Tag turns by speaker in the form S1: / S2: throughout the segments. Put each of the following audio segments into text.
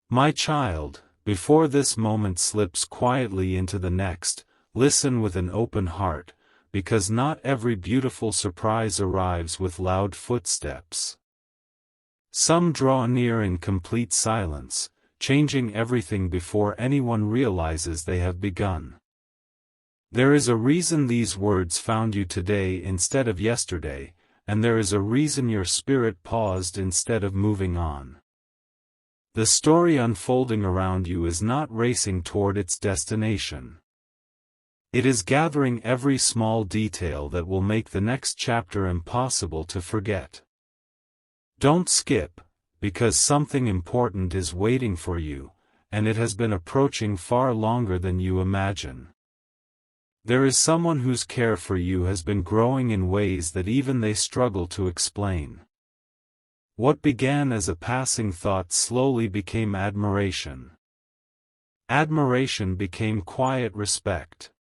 S1: My child, before this moment slips quietly into the next, listen with an open heart, because not every beautiful surprise arrives with loud footsteps. Some draw near in complete silence, changing everything before anyone realizes they have begun. There is a reason these words found you today instead of yesterday, and there is a reason your spirit paused instead of moving on. The story unfolding around you is not racing toward its destination. It is gathering every small detail that will make the next chapter impossible to forget. Don't skip, because something important is waiting for you, and it has been approaching far longer than you imagine. There is someone whose care for you has been growing in ways that even they struggle to explain. What began as a passing thought slowly became admiration. Admiration became quiet respect.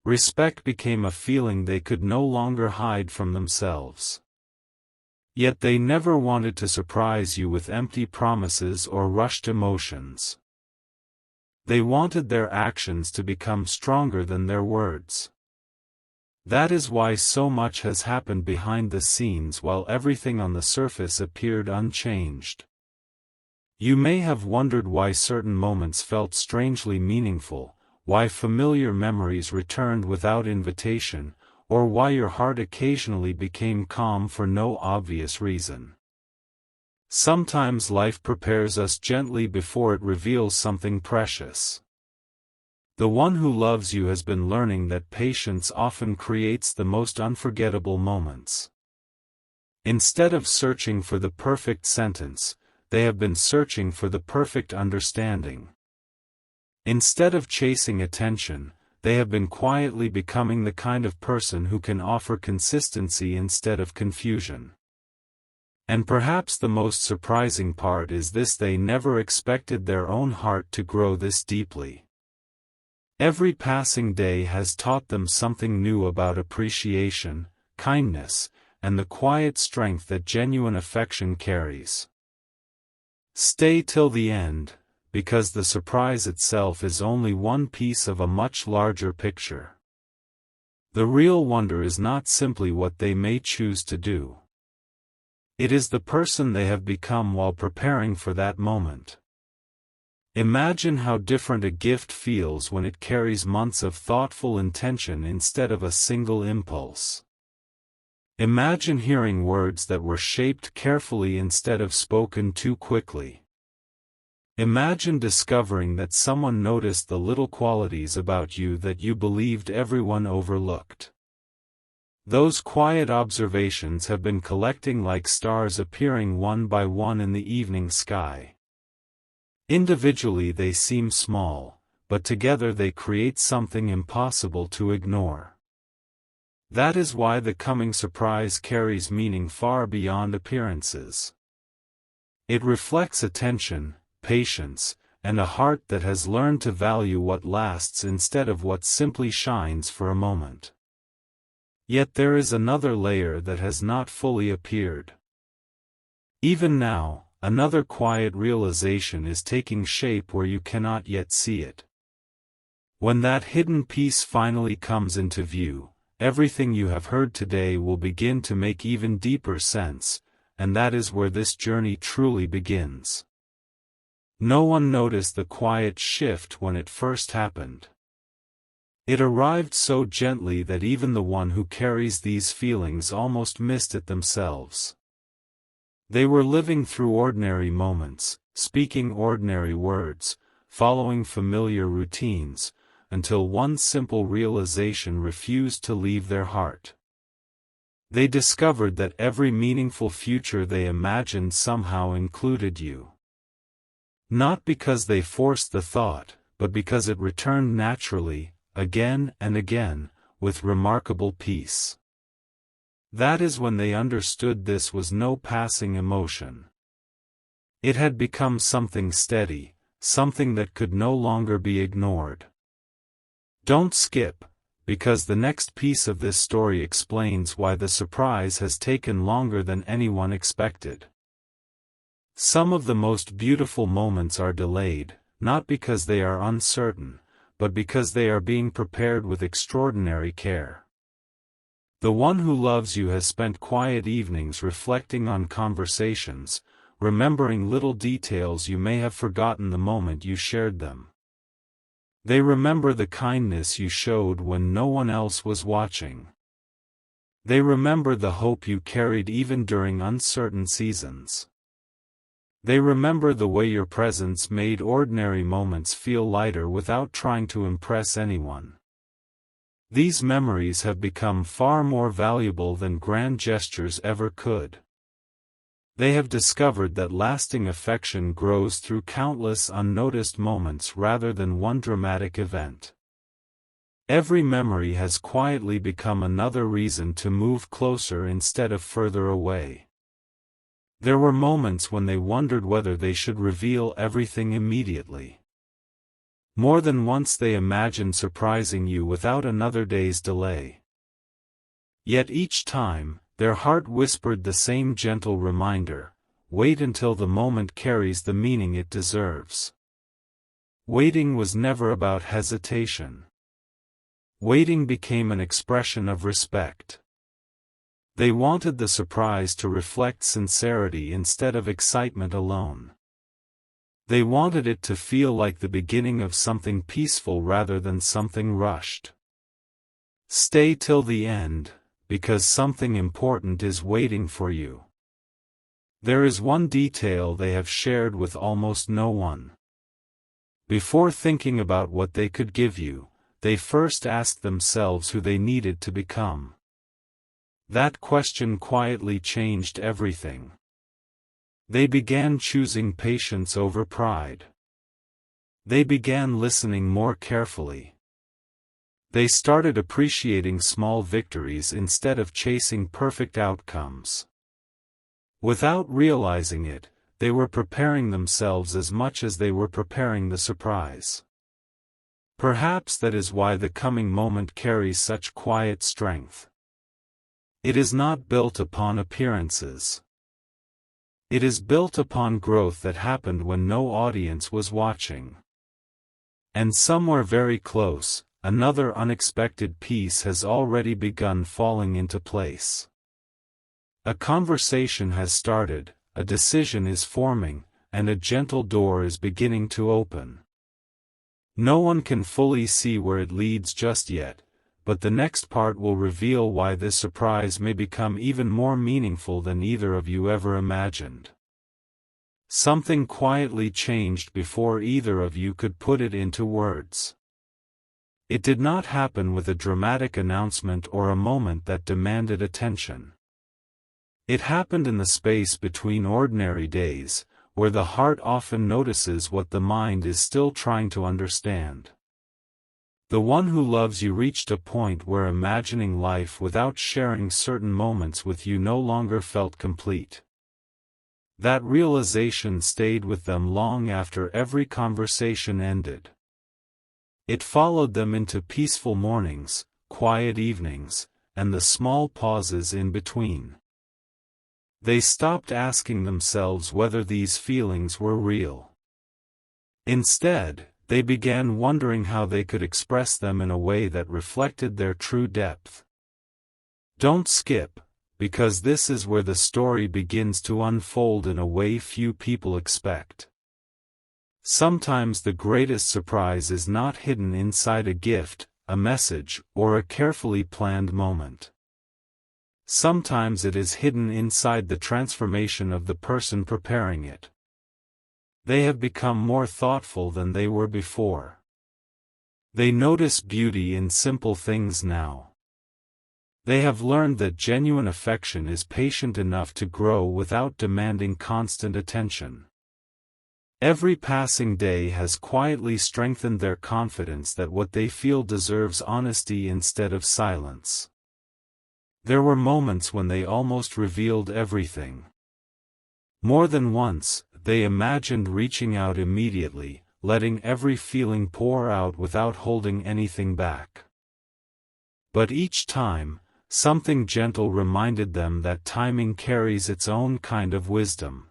S1: Respect became a feeling they could no longer hide from themselves. Yet they never wanted to surprise you with empty promises or rushed emotions. They wanted their actions to become stronger than their words. That is why so much has happened behind the scenes while everything on the surface appeared unchanged. You may have wondered why certain moments felt strangely meaningful, why familiar memories returned without invitation, or why your heart occasionally became calm for no obvious reason. Sometimes life prepares us gently before it reveals something precious. The one who loves you has been learning that patience often creates the most unforgettable moments. Instead of searching for the perfect sentence, they have been searching for the perfect understanding. Instead of chasing attention, they have been quietly becoming the kind of person who can offer consistency instead of confusion. And perhaps the most surprising part is this: they never expected their own heart to grow this deeply. Every passing day has taught them something new about appreciation, kindness, and the quiet strength that genuine affection carries. Stay till the end, because the surprise itself is only one piece of a much larger picture. The real wonder is not simply what they may choose to do. It is the person they have become while preparing for that moment. Imagine how different a gift feels when it carries months of thoughtful intention instead of a single impulse. Imagine hearing words that were shaped carefully instead of spoken too quickly. Imagine discovering that someone noticed the little qualities about you that you believed everyone overlooked. Those quiet observations have been collecting like stars appearing one by one in the evening sky. Individually they seem small, but together they create something impossible to ignore. That is why the coming surprise carries meaning far beyond appearances. It reflects attention, patience, and a heart that has learned to value what lasts instead of what simply shines for a moment. Yet there is another layer that has not fully appeared. Even now, another quiet realization is taking shape where you cannot yet see it. When that hidden piece finally comes into view, everything you have heard today will begin to make even deeper sense, and that is where this journey truly begins. No one noticed the quiet shift when it first happened. It arrived so gently that even the one who carries these feelings almost missed it themselves. They were living through ordinary moments, speaking ordinary words, following familiar routines, until one simple realization refused to leave their heart. They discovered that every meaningful future they imagined somehow included you. Not because they forced the thought, but because it returned naturally, again and again, with remarkable peace. That is when they understood this was no passing emotion. It had become something steady, something that could no longer be ignored. Don't skip, because the next piece of this story explains why the surprise has taken longer than anyone expected. Some of the most beautiful moments are delayed, not because they are uncertain, but because they are being prepared with extraordinary care. The one who loves you has spent quiet evenings reflecting on conversations, remembering little details you may have forgotten the moment you shared them. They remember the kindness you showed when no one else was watching. They remember the hope you carried even during uncertain seasons. They remember the way your presence made ordinary moments feel lighter without trying to impress anyone. These memories have become far more valuable than grand gestures ever could. They have discovered that lasting affection grows through countless unnoticed moments rather than one dramatic event. Every memory has quietly become another reason to move closer instead of further away. There were moments when they wondered whether they should reveal everything immediately. More than once they imagined surprising you without another day's delay. Yet each time, their heart whispered the same gentle reminder: wait until the moment carries the meaning it deserves. Waiting was never about hesitation. Waiting became an expression of respect. They wanted the surprise to reflect sincerity instead of excitement alone. They wanted it to feel like the beginning of something peaceful rather than something rushed. Stay till the end, because something important is waiting for you. There is one detail they have shared with almost no one. Before thinking about what they could give you, they first asked themselves who they needed to become. That question quietly changed everything. They began choosing patience over pride. They began listening more carefully. They started appreciating small victories instead of chasing perfect outcomes. Without realizing it, they were preparing themselves as much as they were preparing the surprise. Perhaps that is why the coming moment carries such quiet strength. It is not built upon appearances. It is built upon growth that happened when no audience was watching. And somewhere very close, another unexpected piece has already begun falling into place. A conversation has started, a decision is forming, and a gentle door is beginning to open. No one can fully see where it leads just yet, but the next part will reveal why this surprise may become even more meaningful than either of you ever imagined. Something quietly changed before either of you could put it into words. It did not happen with a dramatic announcement or a moment that demanded attention. It happened in the space between ordinary days, where the heart often notices what the mind is still trying to understand. The one who loves you reached a point where imagining life without sharing certain moments with you no longer felt complete. That realization stayed with them long after every conversation ended. It followed them into peaceful mornings, quiet evenings, and the small pauses in between. They stopped asking themselves whether these feelings were real. Instead, they began wondering how they could express them in a way that reflected their true depth. Don't skip, because this is where the story begins to unfold in a way few people expect. Sometimes the greatest surprise is not hidden inside a gift, a message, or a carefully planned moment. Sometimes it is hidden inside the transformation of the person preparing it. They have become more thoughtful than they were before. They notice beauty in simple things now. They have learned that genuine affection is patient enough to grow without demanding constant attention. Every passing day has quietly strengthened their confidence that what they feel deserves honesty instead of silence. There were moments when they almost revealed everything. More than once, they imagined reaching out immediately, letting every feeling pour out without holding anything back. But each time, something gentle reminded them that timing carries its own kind of wisdom.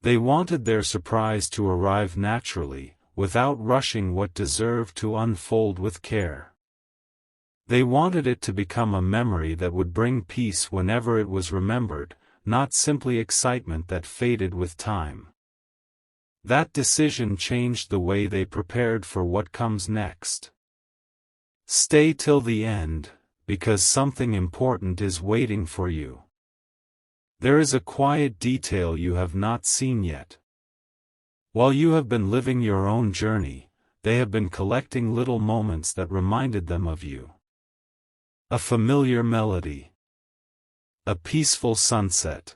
S1: They wanted their surprise to arrive naturally, without rushing what deserved to unfold with care. They wanted it to become a memory that would bring peace whenever it was remembered, not simply excitement that faded with time. That decision changed the way they prepared for what comes next. Stay till the end, because something important is waiting for you. There is a quiet detail you have not seen yet. While you have been living your own journey, they have been collecting little moments that reminded them of you. A familiar melody. A peaceful sunset.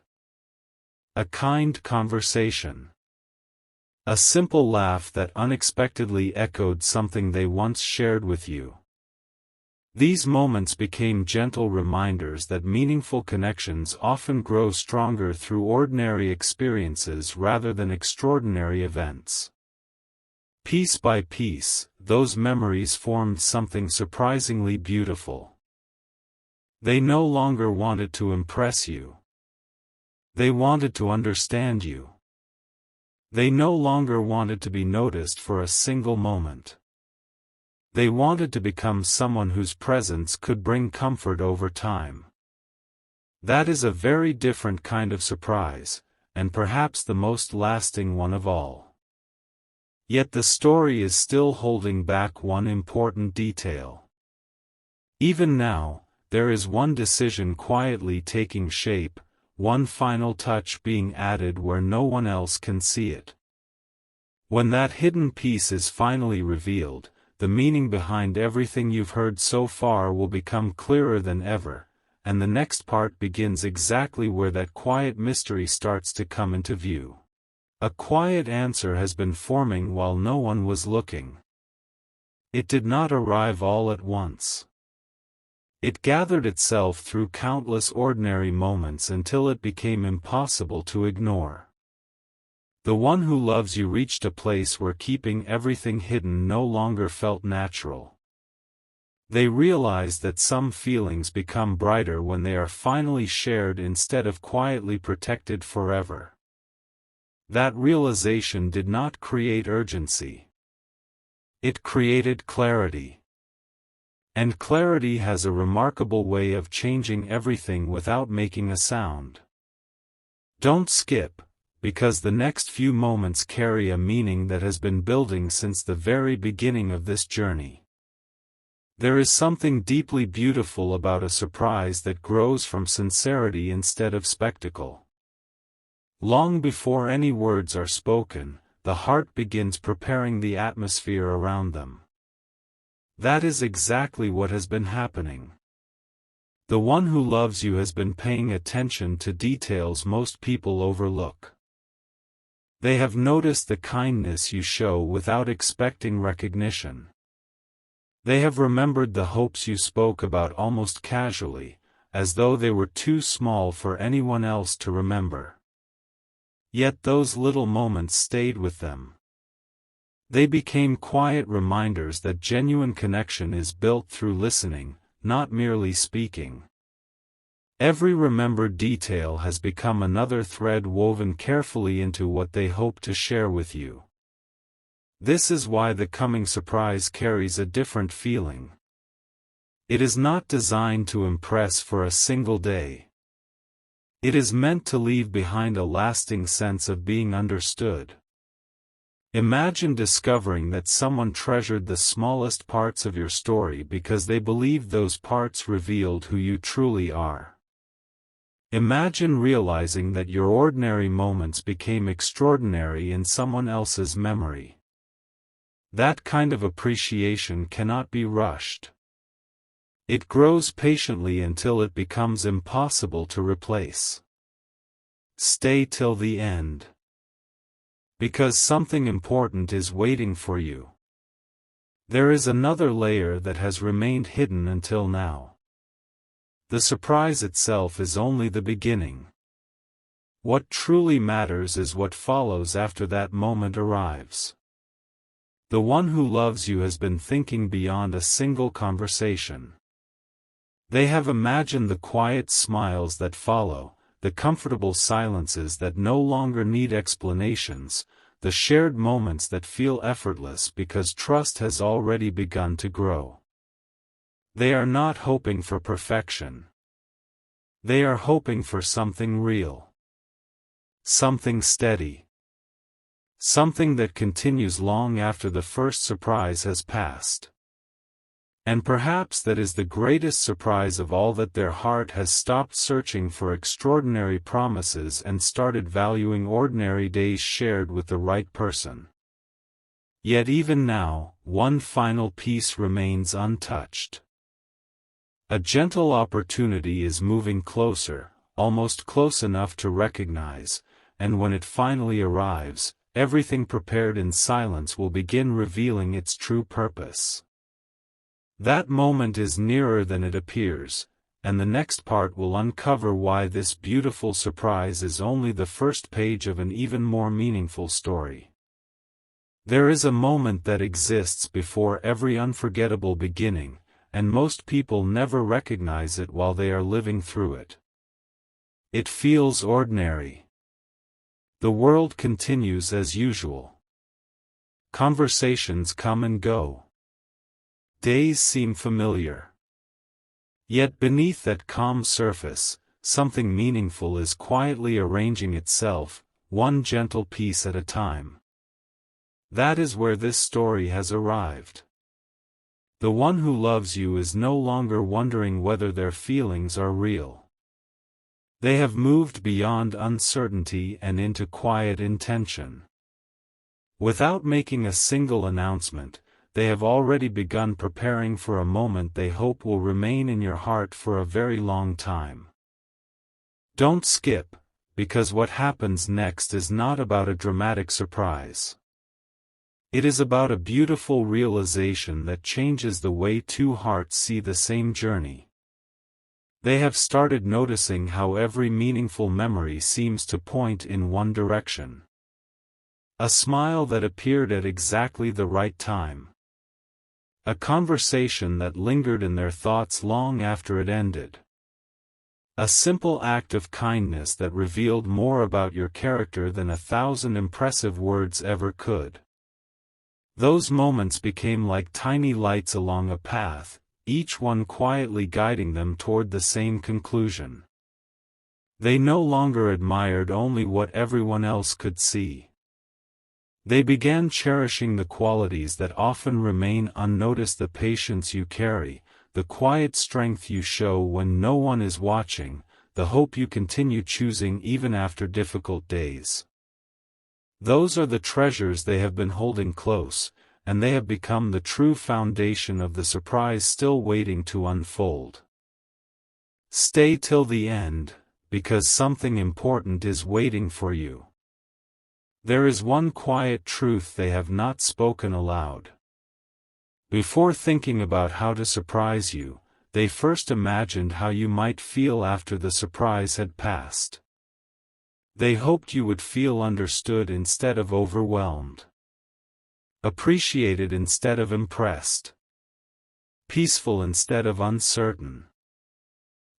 S1: A kind conversation. A simple laugh that unexpectedly echoed something they once shared with you. These moments became gentle reminders that meaningful connections often grow stronger through ordinary experiences rather than extraordinary events. Piece by piece, those memories formed something surprisingly beautiful. They no longer wanted to impress you. They wanted to understand you. They no longer wanted to be noticed for a single moment. They wanted to become someone whose presence could bring comfort over time. That is a very different kind of surprise, and perhaps the most lasting one of all. Yet the story is still holding back one important detail. Even now, there is one decision quietly taking shape, one final touch being added where no one else can see it. When that hidden piece is finally revealed, the meaning behind everything you've heard so far will become clearer than ever, and the next part begins exactly where that quiet mystery starts to come into view. A quiet answer has been forming while no one was looking. It did not arrive all at once. It gathered itself through countless ordinary moments until it became impossible to ignore. The one who loves you reached a place where keeping everything hidden no longer felt natural. They realized that some feelings become brighter when they are finally shared instead of quietly protected forever. That realization did not create urgency. It created clarity. And clarity has a remarkable way of changing everything without making a sound. Don't skip, because the next few moments carry a meaning that has been building since the very beginning of this journey. There is something deeply beautiful about a surprise that grows from sincerity instead of spectacle. Long before any words are spoken, the heart begins preparing the atmosphere around them. That is exactly what has been happening. The one who loves you has been paying attention to details most people overlook. They have noticed the kindness you show without expecting recognition. They have remembered the hopes you spoke about almost casually, as though they were too small for anyone else to remember. Yet those little moments stayed with them. They became quiet reminders that genuine connection is built through listening, not merely speaking. Every remembered detail has become another thread woven carefully into what they hope to share with you. This is why the coming surprise carries a different feeling. It is not designed to impress for a single day. It is meant to leave behind a lasting sense of being understood. Imagine discovering that someone treasured the smallest parts of your story because they believed those parts revealed who you truly are. Imagine realizing that your ordinary moments became extraordinary in someone else's memory. That kind of appreciation cannot be rushed. It grows patiently until it becomes impossible to replace. Stay till the end. Because something important is waiting for you. There is another layer that has remained hidden until now. The surprise itself is only the beginning. What truly matters is what follows after that moment arrives. The one who loves you has been thinking beyond a single conversation. They have imagined the quiet smiles that follow, the comfortable silences that no longer need explanations, the shared moments that feel effortless because trust has already begun to grow. They are not hoping for perfection. They are hoping for something real. Something steady. Something that continues long after the first surprise has passed. And perhaps that is the greatest surprise of all, that their heart has stopped searching for extraordinary promises and started valuing ordinary days shared with the right person. Yet even now, one final piece remains untouched. A gentle opportunity is moving closer, almost close enough to recognize, and when it finally arrives, everything prepared in silence will begin revealing its true purpose. That moment is nearer than it appears, and the next part will uncover why this beautiful surprise is only the first page of an even more meaningful story. There is a moment that exists before every unforgettable beginning, and most people never recognize it while they are living through it. It feels ordinary. The world continues as usual. Conversations come and go. Days seem familiar. Yet beneath that calm surface, something meaningful is quietly arranging itself, one gentle piece at a time. That is where this story has arrived. The one who loves you is no longer wondering whether their feelings are real. They have moved beyond uncertainty and into quiet intention. Without making a single announcement, they have already begun preparing for a moment they hope will remain in your heart for a very long time. Don't skip, because what happens next is not about a dramatic surprise. It is about a beautiful realization that changes the way two hearts see the same journey. They have started noticing how every meaningful memory seems to point in one direction. A smile that appeared at exactly the right time. A conversation that lingered in their thoughts long after it ended. A simple act of kindness that revealed more about your character than 1,000 impressive words ever could. Those moments became like tiny lights along a path, each one quietly guiding them toward the same conclusion. They no longer admired only what everyone else could see. They began cherishing the qualities that often remain unnoticed: the patience you carry, the quiet strength you show when no one is watching, the hope you continue choosing even after difficult days. Those are the treasures they have been holding close, and they have become the true foundation of the surprise still waiting to unfold. Stay till the end, because something important is waiting for you. There is one quiet truth they have not spoken aloud. Before thinking about how to surprise you, they first imagined how you might feel after the surprise had passed. They hoped you would feel understood instead of overwhelmed. Appreciated instead of impressed. Peaceful instead of uncertain.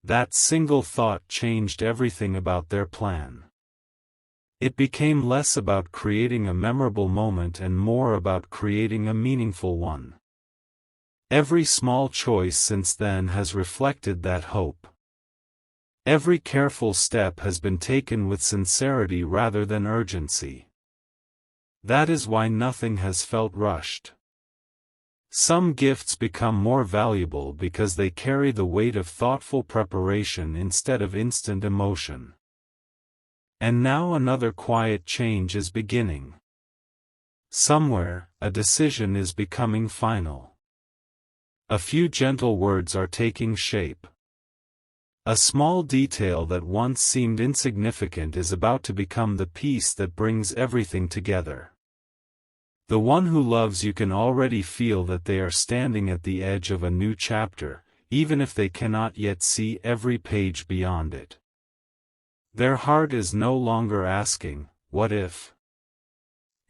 S1: That single thought changed everything about their plan. It became less about creating a memorable moment and more about creating a meaningful one. Every small choice since then has reflected that hope. Every careful step has been taken with sincerity rather than urgency. That is why nothing has felt rushed. Some gifts become more valuable because they carry the weight of thoughtful preparation instead of instant emotion. And now another quiet change is beginning. Somewhere, a decision is becoming final. A few gentle words are taking shape. A small detail that once seemed insignificant is about to become the piece that brings everything together. The one who loves you can already feel that they are standing at the edge of a new chapter, even if they cannot yet see every page beyond it. Their heart is no longer asking, "What if?"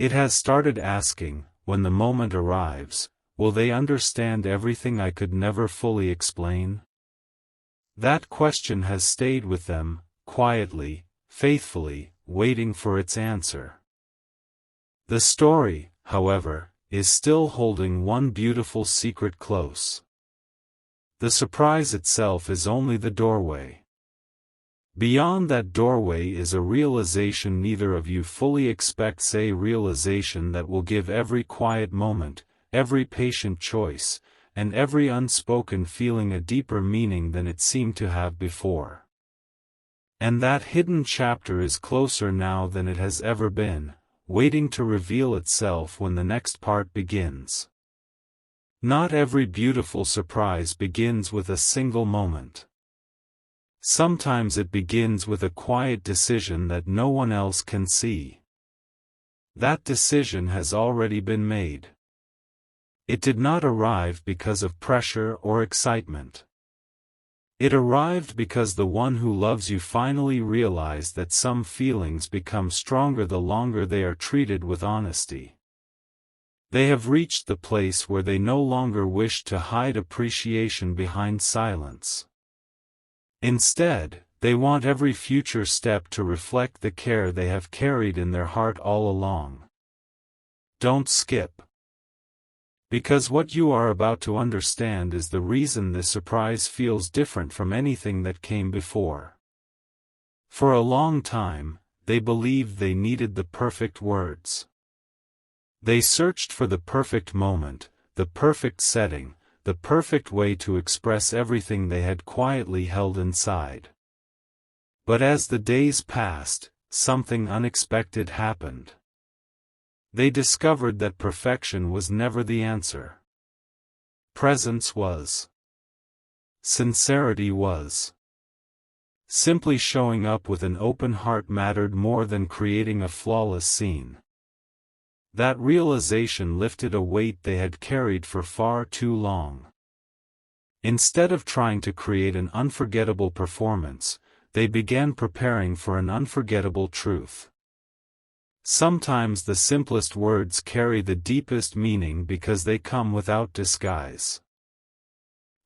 S1: It has started asking, when the moment arrives, "Will they understand everything I could never fully explain?" That question has stayed with them, quietly, faithfully, waiting for its answer. The story, however, is still holding one beautiful secret close. The surprise itself is only the doorway. Beyond that doorway is a realization neither of you fully expects, a realization that will give every quiet moment, every patient choice, and every unspoken feeling a deeper meaning than it seemed to have before. And that hidden chapter is closer now than it has ever been, waiting to reveal itself when the next part begins. Not every beautiful surprise begins with a single moment. Sometimes it begins with a quiet decision that no one else can see. That decision has already been made. It did not arrive because of pressure or excitement. It arrived because the one who loves you finally realized that some feelings become stronger the longer they are treated with honesty. They have reached the place where they no longer wish to hide appreciation behind silence. Instead, they want every future step to reflect the care they have carried in their heart all along. Don't skip. Because what you are about to understand is the reason this surprise feels different from anything that came before. For a long time, they believed they needed the perfect words. They searched for the perfect moment, the perfect setting, the perfect way to express everything they had quietly held inside. But as the days passed, something unexpected happened. They discovered that perfection was never the answer. Presence was. Sincerity was. Simply showing up with an open heart mattered more than creating a flawless scene. That realization lifted a weight they had carried for far too long. Instead of trying to create an unforgettable performance, they began preparing for an unforgettable truth. Sometimes the simplest words carry the deepest meaning because they come without disguise.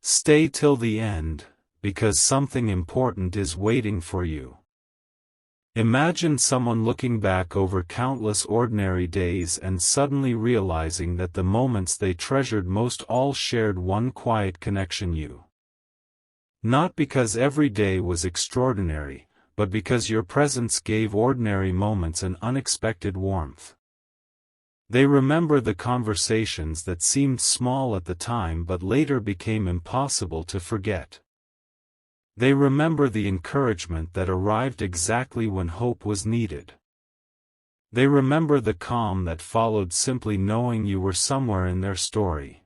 S1: Stay till the end, because something important is waiting for you. Imagine someone looking back over countless ordinary days and suddenly realizing that the moments they treasured most all shared one quiet connection: you. Not because every day was extraordinary, but because your presence gave ordinary moments an unexpected warmth. They remember the conversations that seemed small at the time but later became impossible to forget. They remember the encouragement that arrived exactly when hope was needed. They remember the calm that followed simply knowing you were somewhere in their story.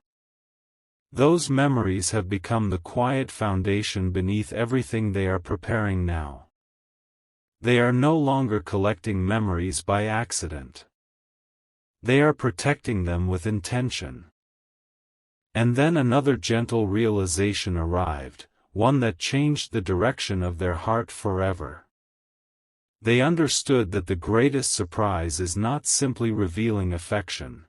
S1: Those memories have become the quiet foundation beneath everything they are preparing now. They are no longer collecting memories by accident. They are protecting them with intention. And then another gentle realization arrived, one that changed the direction of their heart forever. They understood that the greatest surprise is not simply revealing affection.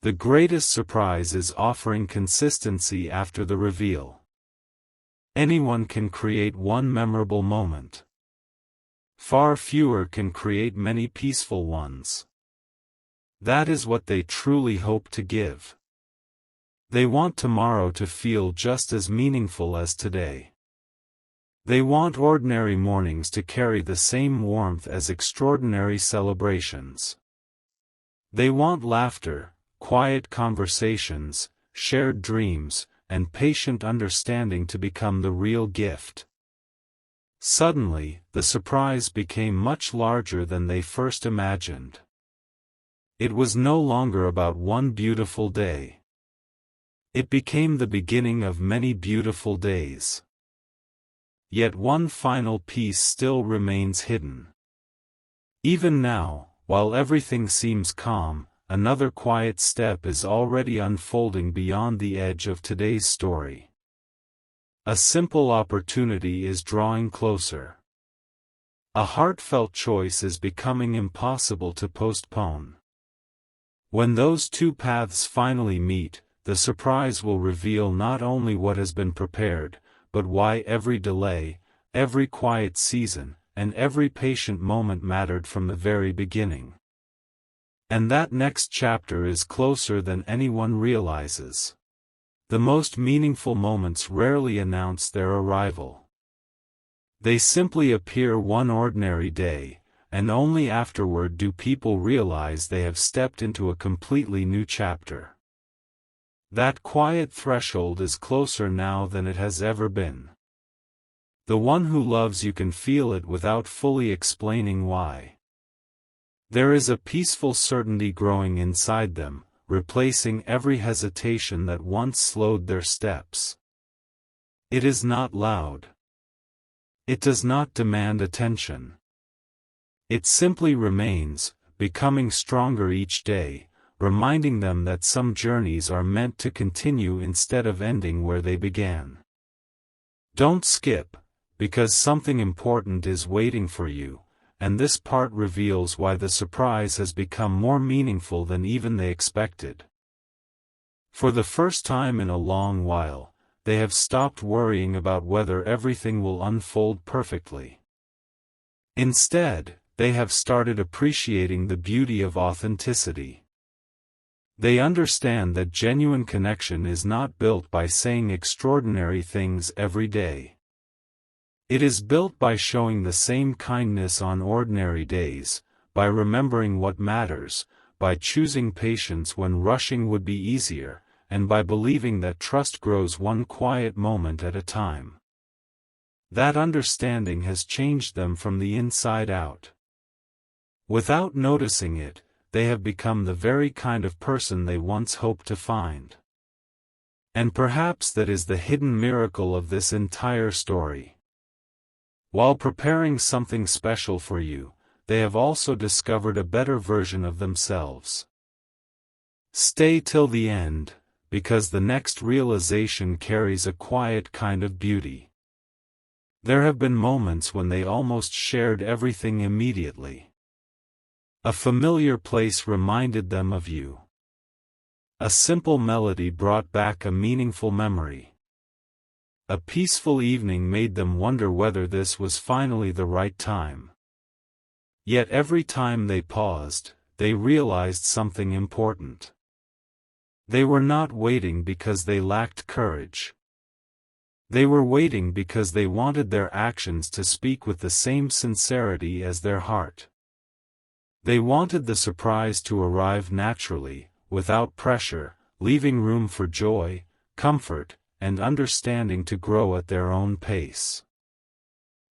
S1: The greatest surprise is offering consistency after the reveal. Anyone can create one memorable moment. Far fewer can create many peaceful ones. That is what they truly hope to give. They want tomorrow to feel just as meaningful as today. They want ordinary mornings to carry the same warmth as extraordinary celebrations. They want laughter, quiet conversations, shared dreams, and patient understanding to become the real gift. Suddenly, the surprise became much larger than they first imagined. It was no longer about one beautiful day. It became the beginning of many beautiful days. Yet one final piece still remains hidden. Even now, while everything seems calm, another quiet step is already unfolding beyond the edge of today's story. A simple opportunity is drawing closer. A heartfelt choice is becoming impossible to postpone. When those two paths finally meet, the surprise will reveal not only what has been prepared, but why every delay, every quiet season, and every patient moment mattered from the very beginning. And that next chapter is closer than anyone realizes. The most meaningful moments rarely announce their arrival. They simply appear one ordinary day, and only afterward do people realize they have stepped into a completely new chapter. That quiet threshold is closer now than it has ever been. The one who loves you can feel it without fully explaining why. There is a peaceful certainty growing inside them, replacing every hesitation that once slowed their steps. It is not loud. It does not demand attention. It simply remains, becoming stronger each day, reminding them that some journeys are meant to continue instead of ending where they began. Don't skip, because something important is waiting for you, and this part reveals why the surprise has become more meaningful than even they expected. For the first time in a long while, they have stopped worrying about whether everything will unfold perfectly. Instead, they have started appreciating the beauty of authenticity. They understand that genuine connection is not built by saying extraordinary things every day. It is built by showing the same kindness on ordinary days, by remembering what matters, by choosing patience when rushing would be easier, and by believing that trust grows one quiet moment at a time. That understanding has changed them from the inside out. Without noticing it, they have become the very kind of person they once hoped to find. And perhaps that is the hidden miracle of this entire story. While preparing something special for you, they have also discovered a better version of themselves. Stay till the end, because the next realization carries a quiet kind of beauty. There have been moments when they almost shared everything immediately. A familiar place reminded them of you. A simple melody brought back a meaningful memory. A peaceful evening made them wonder whether this was finally the right time. Yet every time they paused, they realized something important. They were not waiting because they lacked courage. They were waiting because they wanted their actions to speak with the same sincerity as their heart. They wanted the surprise to arrive naturally, without pressure, leaving room for joy, comfort, and understanding to grow at their own pace.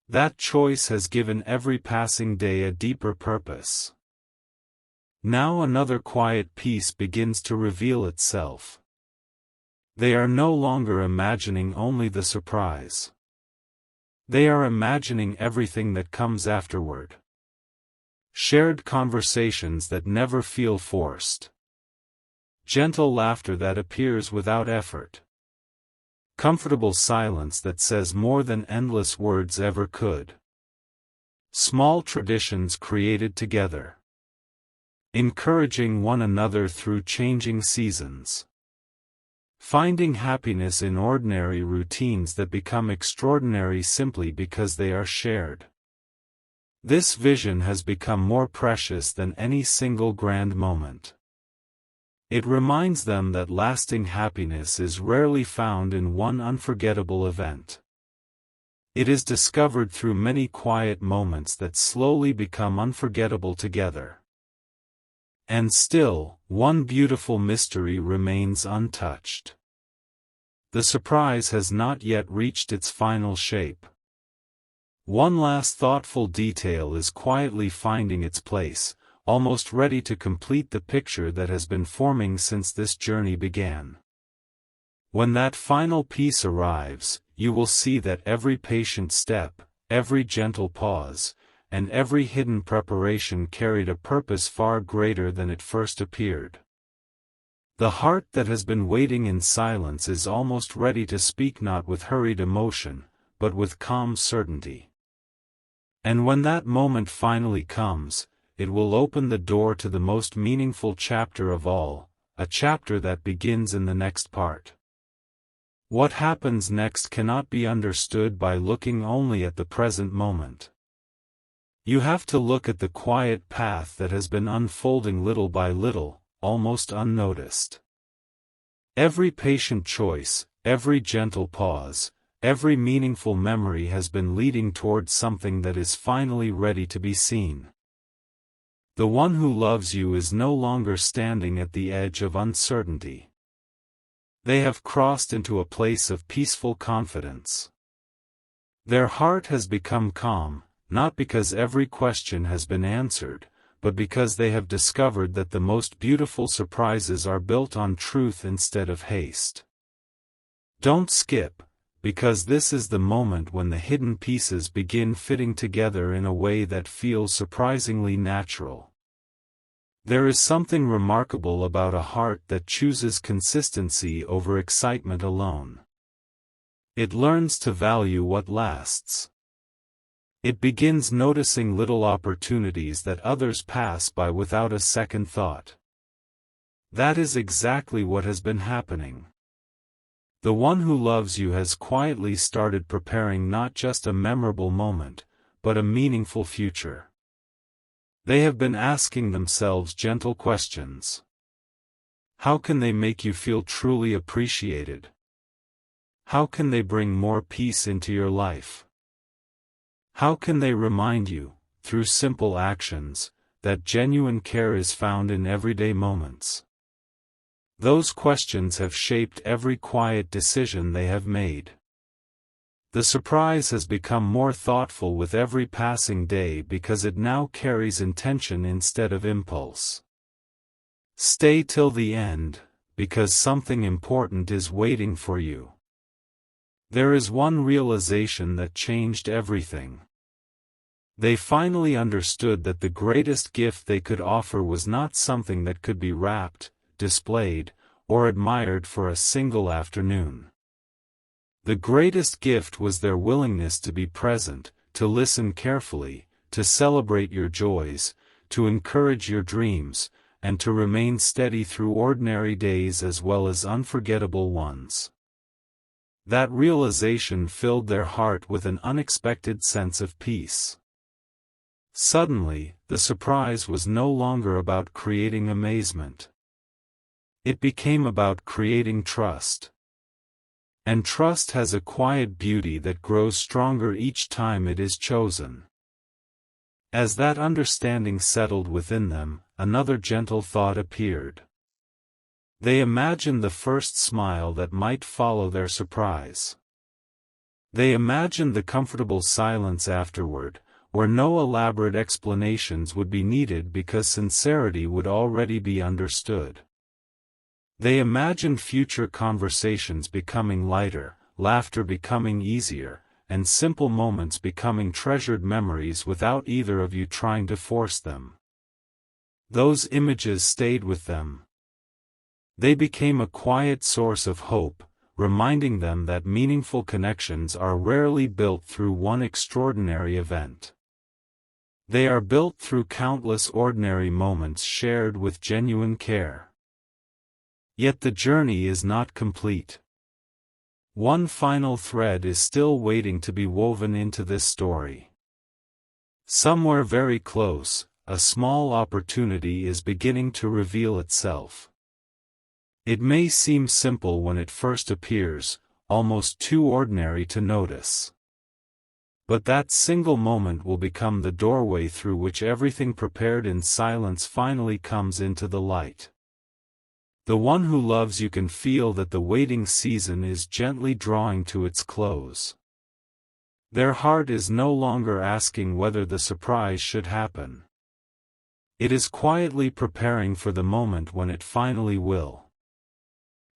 S1: That choice has given every passing day a deeper purpose. Now another quiet peace begins to reveal itself. They are no longer imagining only the surprise. They are imagining everything that comes afterward. Shared conversations that never feel forced. Gentle laughter that appears without effort. Comfortable silence that says more than endless words ever could. Small traditions created together. Encouraging one another through changing seasons. Finding happiness in ordinary routines that become extraordinary simply because they are shared. This vision has become more precious than any single grand moment. It reminds them that lasting happiness is rarely found in one unforgettable event. It is discovered through many quiet moments that slowly become unforgettable together. And still, one beautiful mystery remains untouched. The surprise has not yet reached its final shape. One last thoughtful detail is quietly finding its place, almost ready to complete the picture that has been forming since this journey began. When that final piece arrives, you will see that every patient step, every gentle pause, and every hidden preparation carried a purpose far greater than it first appeared. The heart that has been waiting in silence is almost ready to speak, not with hurried emotion, but with calm certainty. And when that moment finally comes, it will open the door to the most meaningful chapter of all, a chapter that begins in the next part. What happens next cannot be understood by looking only at the present moment. You have to look at the quiet path that has been unfolding little by little, almost unnoticed. Every patient choice, every gentle pause, every meaningful memory has been leading towards something that is finally ready to be seen. The one who loves you is no longer standing at the edge of uncertainty. They have crossed into a place of peaceful confidence. Their heart has become calm, not because every question has been answered, but because they have discovered that the most beautiful surprises are built on truth instead of haste. Don't skip, because this is the moment when the hidden pieces begin fitting together in a way that feels surprisingly natural. There is something remarkable about a heart that chooses consistency over excitement alone. It learns to value what lasts. It begins noticing little opportunities that others pass by without a second thought. That is exactly what has been happening. The one who loves you has quietly started preparing not just a memorable moment, but a meaningful future. They have been asking themselves gentle questions. How can they make you feel truly appreciated? How can they bring more peace into your life? How can they remind you, through simple actions, that genuine care is found in everyday moments? Those questions have shaped every quiet decision they have made. The surprise has become more thoughtful with every passing day because it now carries intention instead of impulse. Stay till the end, because something important is waiting for you. There is one realization that changed everything. They finally understood that the greatest gift they could offer was not something that could be wrapped, displayed, or admired for a single afternoon. The greatest gift was their willingness to be present, to listen carefully, to celebrate your joys, to encourage your dreams, and to remain steady through ordinary days as well as unforgettable ones. That realization filled their heart with an unexpected sense of peace. Suddenly, the surprise was no longer about creating amazement. It became about creating trust. And trust has a quiet beauty that grows stronger each time it is chosen. As that understanding settled within them, another gentle thought appeared. They imagined the first smile that might follow their surprise. They imagined the comfortable silence afterward, where no elaborate explanations would be needed because sincerity would already be understood. They imagined future conversations becoming lighter, laughter becoming easier, and simple moments becoming treasured memories without either of you trying to force them. Those images stayed with them. They became a quiet source of hope, reminding them that meaningful connections are rarely built through one extraordinary event. They are built through countless ordinary moments shared with genuine care. Yet the journey is not complete. One final thread is still waiting to be woven into this story. Somewhere very close, a small opportunity is beginning to reveal itself. It may seem simple when it first appears, almost too ordinary to notice. But that single moment will become the doorway through which everything prepared in silence finally comes into the light. The one who loves you can feel that the waiting season is gently drawing to its close. Their heart is no longer asking whether the surprise should happen. It is quietly preparing for the moment when it finally will.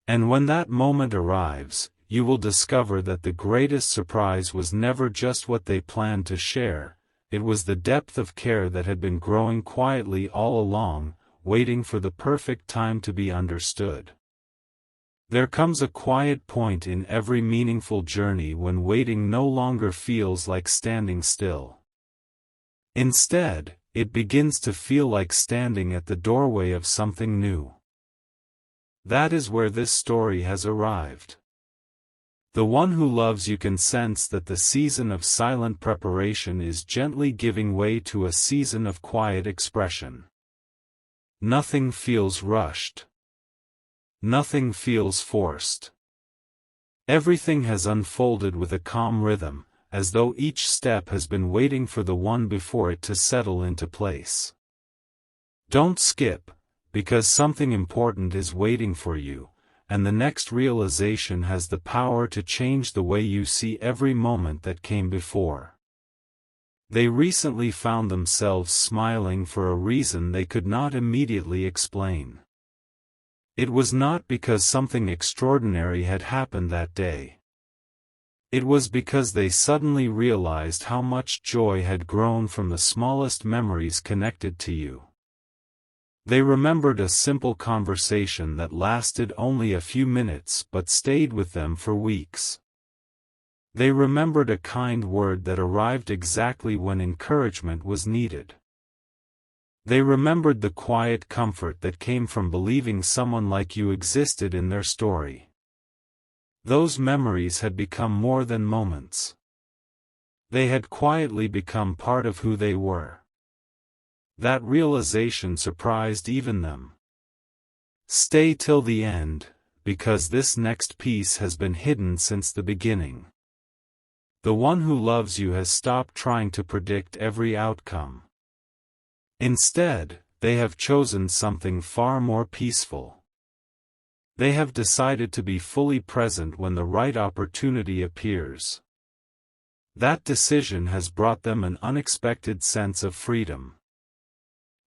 S1: And when that moment arrives, you will discover that the greatest surprise was never just what they planned to share, it was the depth of care that had been growing quietly all along, waiting for the perfect time to be understood. There comes a quiet point in every meaningful journey when waiting no longer feels like standing still. Instead, it begins to feel like standing at the doorway of something new. That is where this story has arrived. The one who loves you can sense that the season of silent preparation is gently giving way to a season of quiet expression. Nothing feels rushed. Nothing feels forced. Everything has unfolded with a calm rhythm, as though each step has been waiting for the one before it to settle into place. Don't skip, because something important is waiting for you, and the next realization has the power to change the way you see every moment that came before. They recently found themselves smiling for a reason they could not immediately explain. It was not because something extraordinary had happened that day. It was because they suddenly realized how much joy had grown from the smallest memories connected to you. They remembered a simple conversation that lasted only a few minutes but stayed with them for weeks. They remembered a kind word that arrived exactly when encouragement was needed. They remembered the quiet comfort that came from believing someone like you existed in their story. Those memories had become more than moments. They had quietly become part of who they were. That realization surprised even them. Stay till the end, because this next piece has been hidden since the beginning. The one who loves you has stopped trying to predict every outcome. Instead, they have chosen something far more peaceful. They have decided to be fully present when the right opportunity appears. That decision has brought them an unexpected sense of freedom.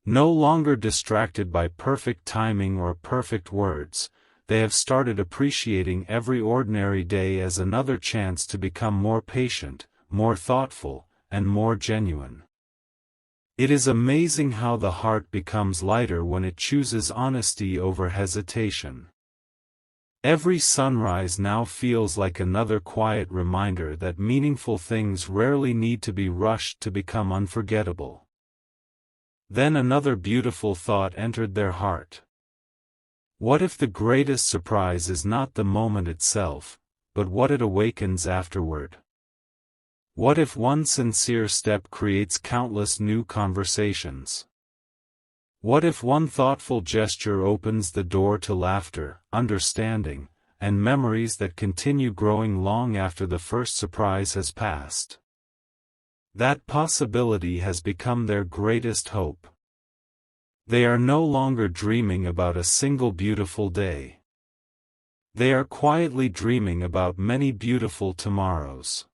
S1: No longer distracted by perfect timing or perfect words, they have started appreciating every ordinary day as another chance to become more patient, more thoughtful, and more genuine. It is amazing how the heart becomes lighter when it chooses honesty over hesitation. Every sunrise now feels like another quiet reminder that meaningful things rarely need to be rushed to become unforgettable. Then another beautiful thought entered their heart. What if the greatest surprise is not the moment itself, but what it awakens afterward? What if one sincere step creates countless new conversations? What if one thoughtful gesture opens the door to laughter, understanding, and memories that continue growing long after the first surprise has passed? That possibility has become their greatest hope. They are no longer dreaming about a single beautiful day. They are quietly dreaming about many beautiful tomorrows.